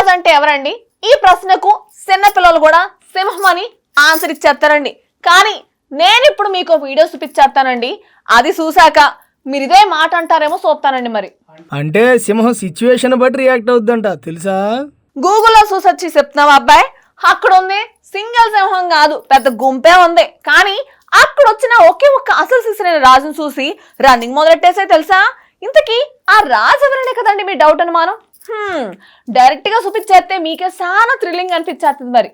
రాజు అంటే ఎవరండి? ఈ ప్రశ్నకు చిన్న పిల్లలు కూడా సింహం అని ఆన్సర్ ఇచ్చేస్తారండి. కానీ నేను ఇప్పుడు మీకు వీడియో చూపించేస్తానండి. అది చూసాక మీరు ఇదే మాట అంటారేమో చూస్తానండి. మరి అంటే సింహం సిచ్యువేషన్ బట్టి రియాక్ట్ అవుద్దంట తెలుసా? గూగుల్లో చూసొచ్చి చెప్తున్నావా అబ్బాయి? అక్కడ ఉంది సింగిల్ సింహం కాదు, పెద్ద గుంపే ఉంది. కానీ అక్కడ వచ్చిన ఒకే ఒక్క అసలు సిసిన రాజును చూసి రన్నింగ్ మొదలెట్టేసే తెలుసా? ఇంతకీ ఆ రాజు ఎవరనే కదండి మీ డౌట్ అనుమానం. డైరెక్ట్ గా చూపించేస్తే మీకే చాలా థ్రిల్లింగ్ అనిపించేస్తుంది. మరి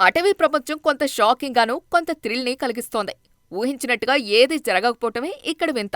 అటవీ ప్రపంచం కొంత షాకింగ్ గాను కొంత థ్రిల్ ని కలిగిస్తోంది. ఊహించినట్టుగా ఏది జరగకపోవటమే ఇక్కడ వింత.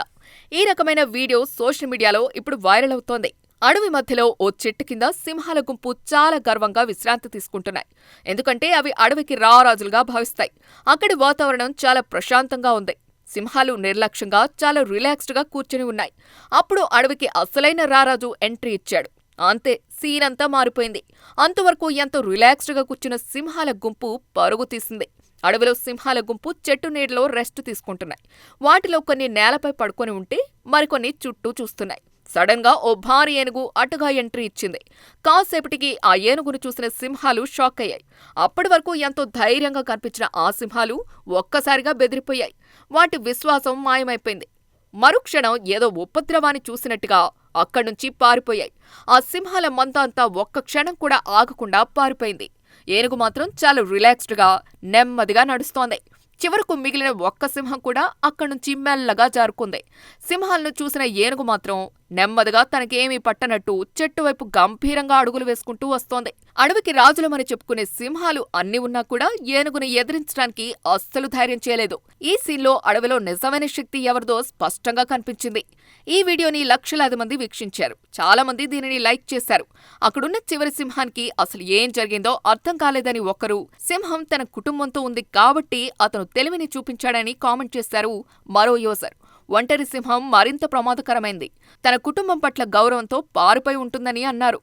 ఈ రకమైన వీడియో సోషల్ మీడియాలో ఇప్పుడు వైరల్ అవుతోంది. అడవి మధ్యలో ఓ చెట్టు కింద సింహాల గుంపు చాలా గర్వంగా విశ్రాంతి తీసుకుంటున్నాయి. ఎందుకంటే అవి అడవికి రారాజులుగా భావిస్తాయి. అక్కడి వాతావరణం చాలా ప్రశాంతంగా ఉంది. సింహాలు నిర్లక్ష్యంగా చాలా రిలాక్స్డ్గా కూర్చుని ఉన్నాయి. అప్పుడు అడవికి అసలైన రారాజు ఎంట్రీ ఇచ్చాడు. అంతే, సీన్ అంతా మారిపోయింది. అంతవరకు ఎంతో రిలాక్స్డ్గా కూర్చున్న సింహాల గుంపు పరుగు తీసింది. అడవిలో సింహాల గుంపు చెట్టు నీడలో రెస్ట్ తీసుకుంటున్నాయి. వాటిలో కొన్ని నేలపై పడుకొని ఉంటే మరికొన్ని చుట్టూ చూస్తున్నాయి. సడన్ గా ఓ భారీ ఏనుగు అటుగా ఎంట్రీ ఇచ్చింది. కాసేపటికి ఆ ఏనుగును చూసిన సింహాలు షాక్ అయ్యాయి. అప్పటి వరకు ఎంతో ధైర్యంగా కనిపించిన ఆ సింహాలు ఒక్కసారిగా బెదిరిపోయాయి. వాటి విశ్వాసం మాయమైపోయింది. మరుక్షణం ఏదో ఉపద్రవాన్ని చూసినట్టుగా అక్కడ్నుంచి పారిపోయాయి. ఆ సింహాల మంద అంతా ఒక్క క్షణం కూడా ఆగకుండా పారిపోయింది. ఏనుగు మాత్రం చాలా రిలాక్స్డ్గా నెమ్మదిగా నడుస్తోంది. చివరకు మిగిలిన ఒక్క సింహం కూడా అక్కడ్నుంచి మెల్లగా జారుకుంది. సింహాలను చూసిన ఏనుగు మాత్రం నెమ్మదిగా తనకేమీ పట్టనట్టు చెట్టు వైపు గంభీరంగా అడుగులు వేసుకుంటూ వస్తోంది. అడవికి రాజులమని చెప్పుకునే సింహాలు అన్ని ఉన్నా కూడా ఏనుగుని ఎదిరించడానికి అస్సలు ధైర్యం చేయలేదు. ఈ సీన్లో అడవిలో నిజమైన శక్తి ఎవరిదో స్పష్టంగా కనిపించింది. ఈ వీడియోని లక్షలాది మంది వీక్షించారు. చాలా మంది దీనిని లైక్ చేశారు. అక్కడున్న చివరి సింహానికి అసలు ఏం జరిగిందో అర్థం కాలేదని ఒకరు, సింహం తన కుటుంబంతో ఉంది కాబట్టి అతను తెలివిని చూపించాడని కామెంట్ చేశారు మరో యూజర్. ఒంటరి సింహం మరింత ప్రమాదకరమైంది, తన కుటుంబం పట్ల గౌరవంతో పారిపోయి ఉంటుందని అన్నారు.